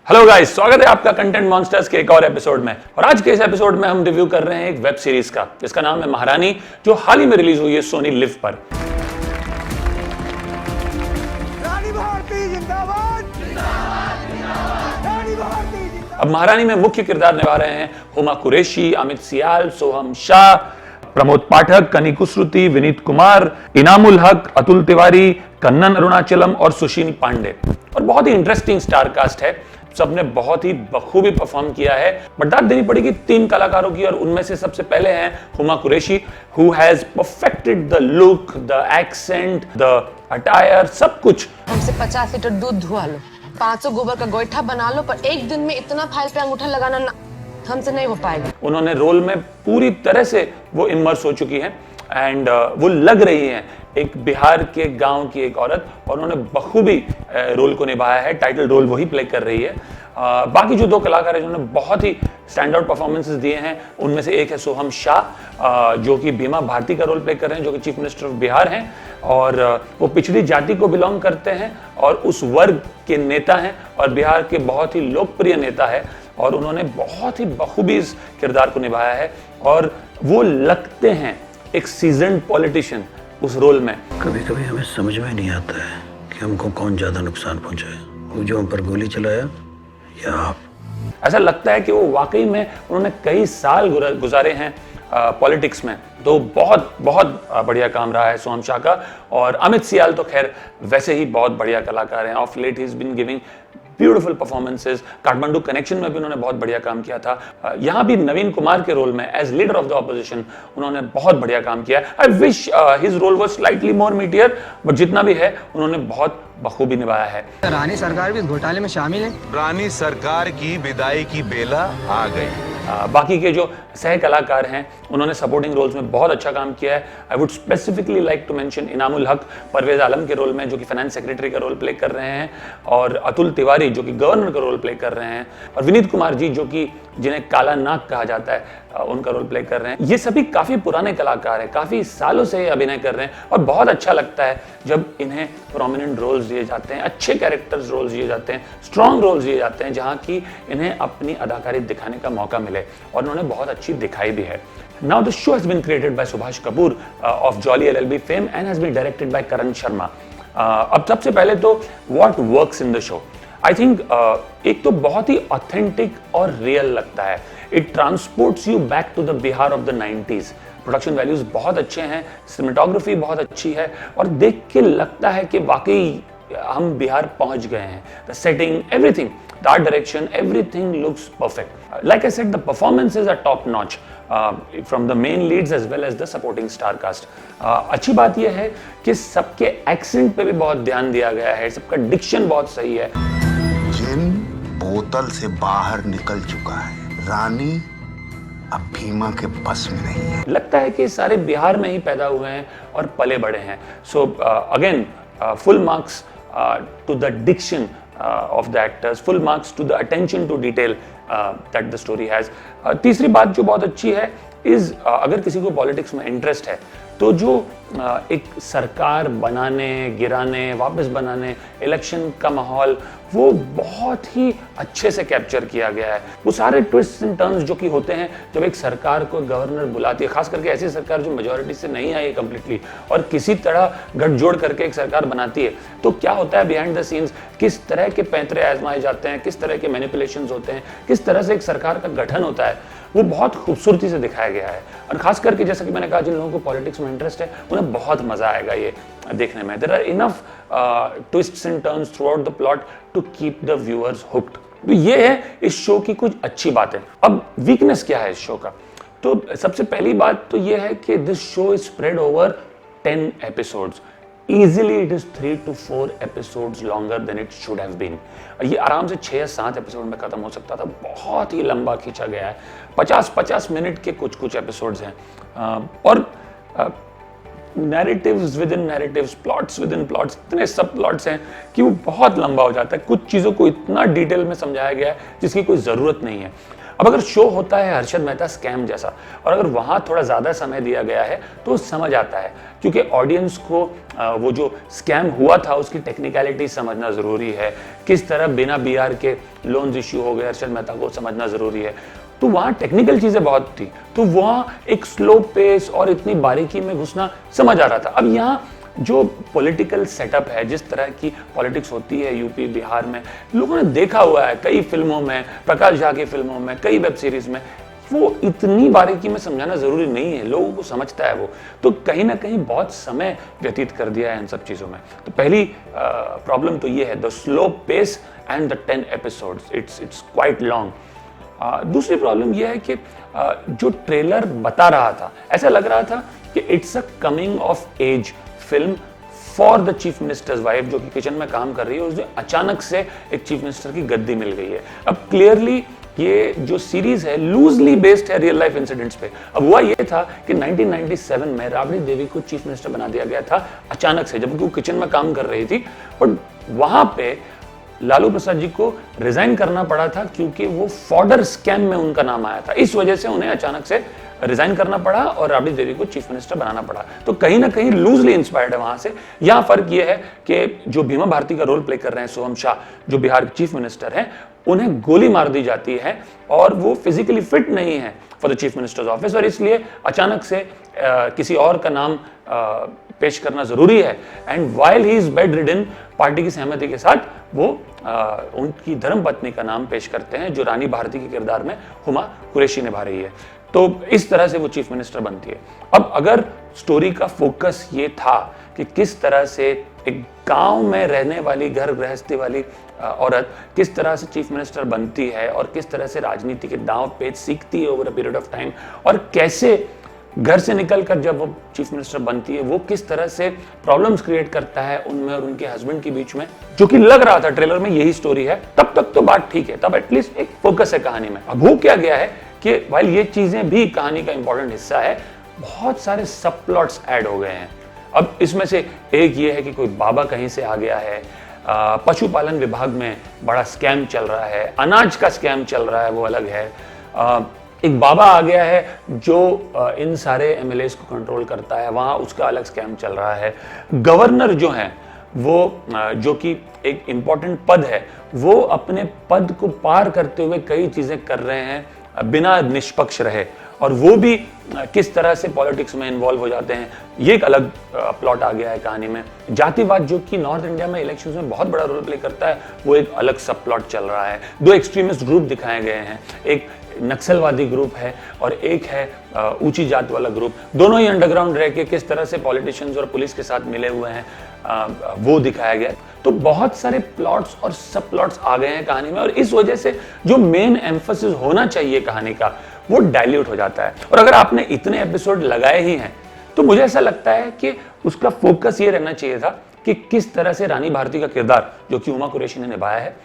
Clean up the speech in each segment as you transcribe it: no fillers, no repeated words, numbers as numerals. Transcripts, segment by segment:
Hello guys, स्वागत है आपका कंटेंट मॉन्स्टर्स के एक और एपिसोड में। और आज के इस एपिसोड में हम रिव्यू कर रहे हैं एक वेब सीरीज का जिसका नाम है महारानी, जो हाल ही में रिलीज हुई है सोनी लिव पर। रानी भारती जिंदाबाद, रानी भारती जिंदाबाद। अब महारानी में मुख्य किरदार निभा रहे हैं हुमा कुरैशी, अमित सियाल, सोहम शाह, प्रमोद पाठक, कनी कुसरुती, विनीत कुमार, इनामुल हक, अतुल तिवारी, कन्नन अरुणाचलम और सुशील पांडे। और बहुत ही इंटरेस्टिंग स्टार कास्ट है, सबने बहुत ही बखूबी परफॉर्म किया है। बट देनी पड़ेगी तीन कलाकारों की, और उनमें से सबसे पहले हैं Huma Qureshi, who has perfected the look, the accent, the attire, सब कुछ। हमसे 50 लीटर दूध धुआ लो, 500 गोबर का गोईठा बना लो, पर एक दिन में इतना फाइल पे अंगूठा लगाना हमसे नहीं हो पाएगा। उन्होंने रोल में पूरी तरह से वो इमर्स हो चुकी हैं एंड वो लग रही हैं एक बिहार के गांव की एक औरत, और उन्होंने बखूबी रोल को निभाया है। टाइटल रोल वही प्ले कर रही है। बाकी जो दो कलाकार हैं जिन्होंने बहुत ही स्टैंड आउट परफॉर्मेंसेस दिए हैं, उनमें से एक है सोहम शाह, जो कि बीमा भारती का रोल प्ले कर रहे हैं, जो कि चीफ मिनिस्टर ऑफ बिहार हैं, और वो पिछड़ी जाति को बिलोंग करते हैं और उस वर्ग के नेता हैं और बिहार के बहुत ही लोकप्रिय नेता है, और उन्होंने बहुत ही बखूबी इस किरदार को निभाया है। और वो लगते हैं एक सीजन्ड पॉलिटिशियन उस रोल में। कभी कभी हमें समझ में नहीं आता है कि हमको कौन ज्यादा नुकसान पहुंचाए, वो जो हम पर गोली चलाया या आप। ऐसा लगता है कि वो वाकई में उन्होंने कई साल गुजारे हैं पॉलिटिक्स में। तो बहुत बहुत बढ़िया काम रहा है सोहम शाह का। और अमित सियाल तो खैर वैसे ही बहुत बढ़िया कलाकार हैं। Of late he is been giving beautiful performances. Kathmandu connection में भी उन्होंने बहुत बढ़िया काम किया था। यहाँ भी नवीन कुमार के रोल में as leader of the opposition उन्होंने बहुत बढ़िया काम किया। I wish his role was slightly more meatier, but जितना भी है उन्होंने बहुत बखूबी निभाया है। रानी सरकार भी इस घोटाले में शामिल है। रानी सरकार की विदाई की बेला आ गई। बाकी के जो सह कलाकार हैं उन्होंने सपोर्टिंग रोल्स में बहुत अच्छा काम किया है। I would specifically like to mention Inamul Haq Parvez Alam के रोल में, जो कि फाइनेंस सेक्रेटरी का रोल प्ले कर रहे हैं, और अतुल तिवारी जो कि गवर्नर का रोल प्ले कर रहे हैं, और विनीत कुमार जी जो कि जिन्हें काला नाग कहा जाता है उनका रोल प्ले कर रहे हैं। ये सभी काफी पुराने कलाकार हैं, काफी सालों से अभिनय कर रहे हैं, और बहुत अच्छा लगता है जब इन्हें प्रोमिनेंट रोल्स दिए जाते हैं, अच्छे कैरेक्टर्स रोल्स दिए जाते हैं, स्ट्रॉन्ग रोल्स दिए जाते हैं, जहां की इन्हें अपनी अदाकारी दिखाने का मौका मिले, और उन्होंने बहुत अच्छी दिखाई भी है। Now the show has been created by Subhash Kapoor of Jolly LLB fame and has been directed by Karan Sharma. अब सबसे पहले तो what works in the show? I think एक तो बहुत ही ऑथेंटिक और रियल लगता है। It transports you back to the Bihar of the 90s. Production values बहुत अच्छे हैं, सिनेमेटोग्राफी बहुत अच्छी है, और देख के लगता है कि वाकई हम बिहार पहुंच गए हैं। The setting, everything, the art direction, everything looks perfect. Like I said, the performances are top notch from the main leads as well as the supporting star cast. अच्छी बात यह है कि सबके एक्सेंट पे भी बहुत ध्यान दिया गया है, सबका डिक्शन बहुत सही है। जिन बोतल से बाहर निकल चुका है, रानी अब भीमा के बस में नहीं है। लगता है कि सारे बिहार में ही पैदा हुए हैं और पले बड़े हैं। So again full marks to the diction of the actors, full marks to the attention to detail that the story has. तीसरी बात जो बहुत अच्छी है is अगर किसी को पॉलिटिक्स में इंटरेस्ट है तो जो एक सरकार बनाने, गिराने, वापस बनाने, इलेक्शन का माहौल, वो बहुत ही अच्छे से कैप्चर किया गया है। वो सारे ट्विस्ट एंड टर्न्स जो कि होते हैं जब एक सरकार को गवर्नर बुलाती है, खास करके ऐसी सरकार जो मेजॉरिटी से नहीं आई है कंप्लीटली, और किसी तरह गठजोड़ करके एक सरकार बनाती है, तो क्या होता है बिहाइंड द सीन्स, किस तरह के पैंतरे आजमाए जाते हैं, किस तरह के मैनिपुलेशंस होते हैं, किस तरह से एक सरकार का गठन होता है, वो बहुत खूबसूरती से दिखाया गया है। और खास करके जैसा कि मैंने कहा, जिन लोगों को पॉलिटिक्स में इंटरेस्ट है उन्हें बहुत मजा आएगा ये देखने में। There are enough twists and turns throughout the plot to keep the viewers hooked. तो ये है इस शो की कुछ अच्छी बातें। अब वीकनेस क्या है इस शो का? तो सबसे पहली बात तो ये है कि this show is spread over 10 episodes. Easily it is 3 to 4 episodes longer than it should have been. ये आराम से 6 या 7 एपिसोड में खत्म हो सकता था, बहुत ही लंबा खींचा गया है। 50-50 मिनट के कुछ एपिसोड्स हैं, और narratives with in narratives, plots with in plots, इतने सब प्लॉट्स हैं कि वो बहुत लंबा हो जाता है। कुछ चीज़ों को इतना डिटेल में समझाया गया है जिसकी कोई ज़रूरत नहीं है। अब अगर शो होता है हर्षद मेहता स्कैम जैसा और अगर वहाँ थोड़ा ज़्यादा समय दिया गया है तो समझ आता है, क्योंकि ऑडियंस को वो जो स्कैम हुआ था उसकी टेक्निकलिटी समझना ज़रूरी है, किस तरह बिना बीआर के लोन्स इश्यू हो गए हर्षद मेहता को समझना ज़रूरी है। तो वहाँ टेक्निकल चीज़ें बहुत थी, तो वहाँ एक स्लो पेस और इतनी बारीकी में घुसना समझ आ रहा था। अब यहाँ जो पॉलिटिकल सेटअप है, जिस तरह की पॉलिटिक्स होती है यूपी बिहार में, लोगों ने देखा हुआ है कई फिल्मों में, प्रकाश झा की फिल्मों में, कई वेब सीरीज में, वो इतनी बारीकी में समझाना जरूरी नहीं है, लोगों को समझता है वो। तो कहीं ना कहीं बहुत समय व्यतीत कर दिया है इन सब चीज़ों में। तो पहली प्रॉब्लम तो ये है, the slow pace and the 10 episodes, it's quite long. दूसरी प्रॉब्लम यह है कि जो ट्रेलर बता रहा था, ऐसा लग रहा था कि it's a coming of age film for the chief minister's wife, जो कि किचन में काम कर रही है, उसमें अचानक से एक चीफ मिनिस्टर की गद्दी मिल गई है। अब क्लियरली ये जो सीरीज है लूजली बेस्ड है रियल लाइफ इंसिडेंट्स पे। अब हुआ ये था कि 1997 में राबड़ी देवी को चीफ मिनिस्टर बना दिया गया था अचानक से, जबकि वो किचन में काम कर रही थी, बट वहां पे लालू प्रसाद जी को रिजाइन करना पड़ा था क्योंकि वो फॉर्डर स्कैम में उनका नाम आया था। इस वजह से उन्हें अचानक से रिजाइन करना पड़ा और राबड़ी देवी को चीफ मिनिस्टर बनाना पड़ा। तो कहीं ना कहीं लूजली इंस्पायर्ड है वहां से। यहाँ फर्क यह है कि जो भीमा भारती का रोल प्ले कर रहे हैं सोहम शाह, जो बिहार के चीफ मिनिस्टर हैं, उन्हें गोली मार दी जाती है और वो फिजिकली फिट नहीं है for the chief minister's office, और इसलिए अचानक से किसी और का नाम पेश करना जरूरी है। And while he is bed ridden, party की सहमति के साथ वो उनकी धर्मपत्नी का नाम पेश करते हैं, जो रानी भारती के किरदार में हुमा कुरैशी निभा रही है। तो इस तरह से वो चीफ मिनिस्टर बनती है। अब अगर स्टोरी का फोकस ये था कि किस तरह से एक गांव में रहने वाली, घर गृहस्थी वाली औरत किस तरह से चीफ मिनिस्टर बनती है और किस तरह से राजनीति के दांव पेच सीखती है over a period of time, और कैसे घर से निकलकर जब वो चीफ मिनिस्टर बनती है वो किस तरह से प्रॉब्लम्स क्रिएट करता है उनमें और उनके हस्बैंड के बीच में, जो कि लग रहा था ट्रेलर में यही स्टोरी है, तब तक तो बात ठीक है, तब एटलीस्ट एक फोकस है कहानी में। अब हो क्या गया है कि वाइल ये चीजें भी कहानी का इंपॉर्टेंट हिस्सा है, बहुत सारे सब प्लॉट्स ऐड हो गए हैं। अब इसमें से एक ये है कि कोई बाबा कहीं से आ गया है, पशुपालन विभाग में बड़ा स्कैम चल रहा है, अनाज का स्कैम चल रहा है, वो अलग है। एक बाबा आ गया है जो इन सारे एमएलएस को कंट्रोल करता है, वहाँ उसका अलग स्कैम चल रहा है। गवर्नर जो हैं वो, जो कि एक इम्पॉर्टेंट पद है, वो अपने पद को पार करते हुए कई चीज़ें कर रहे हैं बिना निष्पक्ष रहे, और वो भी किस तरह से पॉलिटिक्स में इन्वॉल्व हो जाते हैं, ये एक अलग प्लॉट आ गया है कहानी में। जातिवाद जो कि नॉर्थ इंडिया में इलेक्शंस में बहुत बड़ा रोल प्ले करता है, वो एक अलग सब प्लॉट चल रहा है। दो एक्सट्रीमिस्ट ग्रुप दिखाए गए हैं, एक नक्सलवादी ग्रुप है और एक है ऊंची जात वाला ग्रुप। दोनों ही अंडरग्राउंड रह के किस तरह से पॉलिटिशियंस और पुलिस के साथ मिले हुए हैं, वो दिखाया गया। तो बहुत सारे प्लॉट्स और सब प्लॉट्स आ गए हैं कहानी में, और इस वजह से जो मेन एम्फोसिस होना चाहिए कहानी का वो डाइल्यूट हो जाता है। और अगर आपने इतने एपिसोड लगाए ही हैं तो मुझे ऐसा लगता है कि उसका फोकस ये रहना चाहिए था कि किस तरह से रानी भारती का किरदार, जो कि हुमा कुरैशी ने निभाया है,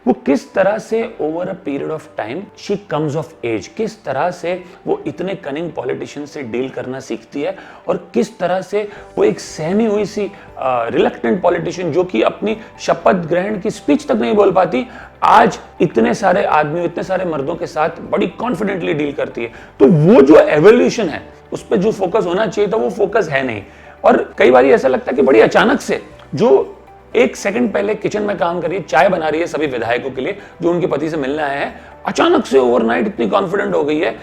वो किस तरह से over a period of time she comes of age, किस तरह से वो इतने कनिंग पॉलिटिशियन से डील करना सीखती है, और किस तरह से वो एक सहमी हुई सी रिलक्टेंट पॉलिटिशियन, जो कि अपनी शपथ ग्रहण की स्पीच तक नहीं बोल पाती, आज इतने सारे आदमियों, इतने सारे मर्दों के साथ बड़ी कॉन्फिडेंटली डील करती है। तो वो जो एवोल्यूशन है उस पर जो फोकस होना चाहिए था वो फोकस है नहीं। और कई बार ऐसा लगता है कि बड़ी अचानक से, जो एक सेकंड पहले किचन में काम कर रही है, चाय बना रही है सभी विधायकों के लिए जो उनके पति से मिलने आए हैं, अचानक से ओवरनाइट इतनी कॉन्फिडेंट हो गई है,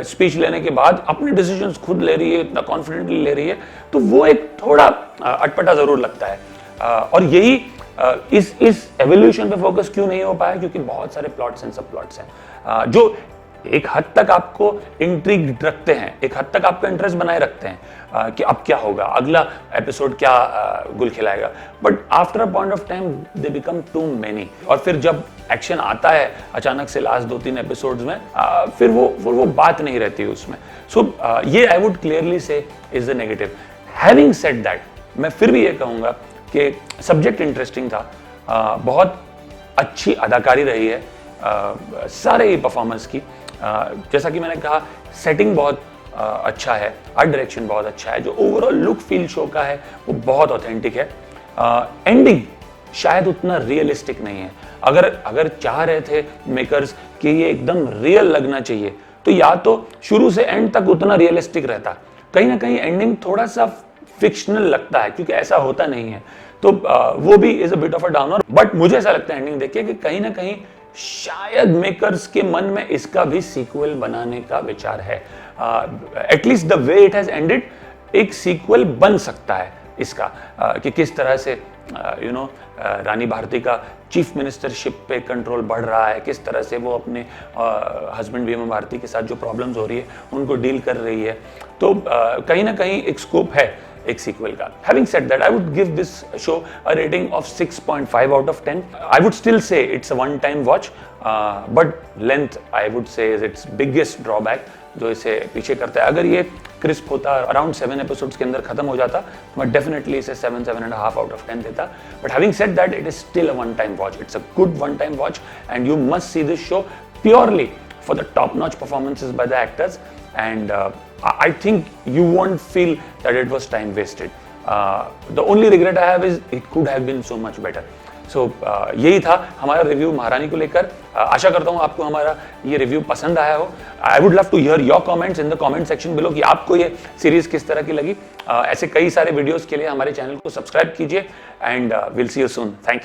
स्पीच लेने के बाद अपने डिसीजंस खुद ले रही है, इतना कॉन्फिडेंटली ले रही है, तो वो एक थोड़ा अटपटा जरूर लगता है। और यही इस एवोल्यूशन पे फोकस क्यों नहीं हो पाया, क्योंकि बहुत सारे प्लॉट्स एंड सब प्लॉट्स हैं जो एक हद तक आपको इंट्रिग रखते हैं, एक हद तक आपका इंटरेस्ट बनाए रखते हैं कि अब क्या होगा, अगला एपिसोड क्या गुल खिलाएगा, but after a point of time they become too many. और फिर जब एक्शन आता है अचानक से लास्ट 2-3 एपिसोड्स में, फिर वो बात नहीं रहती उसमें। सो ये आई वुड क्लियरली से is the negative. Having said that, मैं फिर भी ये कहूंगा कि सब्जेक्ट इंटरेस्टिंग था, बहुत अच्छी अदाकारी रही है सारे ही परफॉर्मेंस की। जैसा कि मैंने कहा, सेटिंग बहुत अच्छा है, आर्ट डायरेक्शन बहुत अच्छा है, जो ओवरऑल लुक फील शो का है वो बहुत ऑथेंटिक है। एंडिंग शायद उतना रियलिस्टिक नहीं है। अगर चाह रहे थे मेकर्स कि ये एकदम रियल लगना चाहिए, तो या तो शुरू से एंड तक उतना रियलिस्टिक रहता, कहीं ना कहीं एंडिंग थोड़ा सा फिक्शनल लगता है क्योंकि ऐसा होता नहीं है, तो वो भी is a bit of a downer. But मुझे ऐसा लगता है एंडिंग देखिए कि कहीं ना कहीं शायद मेकर्स के मन में इसका भी सीक्वल बनाने का विचार है। At least the way it has ended, एक सीक्वल बन सकता है इसका, कि किस तरह से रानी भारती का चीफ मिनिस्टरशिप पे कंट्रोल बढ़ रहा है, किस तरह से वो अपने हस्बैंड बीमा भारती के साथ जो प्रॉब्लम्स हो रही है उनको डील कर रही है, तो कहीं ना कहीं एक स्कोप है एक सीक्वल का। Having said that, I would give this show a rating of 6.5 out of 10. I would still say it's a one-time watch, but length I would say is its biggest drawback जो इसे पीछे करता है। अगर ये crisp होता, around 7 episodes के अंदर खत्म हो जाता, तो मैं डेफिनेटली इसे 7.5 out of 10 देता। But having said that, it is still a one-time watch. It's a good one-time watch, and you must see this show purely for the top-notch performances by the actors, and I think you won't feel that it was time wasted. The only regret I have is it could have been so much better. So यही था हमारा review महारानी को लेकर। आशा करता हूँ आपको हमारा ये रिव्यू पसंद आया हो। I would love to hear your comments in the comment section below कि आपको ये सीरीज किस तरह की लगी। ऐसे कई सारे वीडियोस के लिए हमारे चैनल को सब्सक्राइब कीजिए, and will see you soon. Thank you.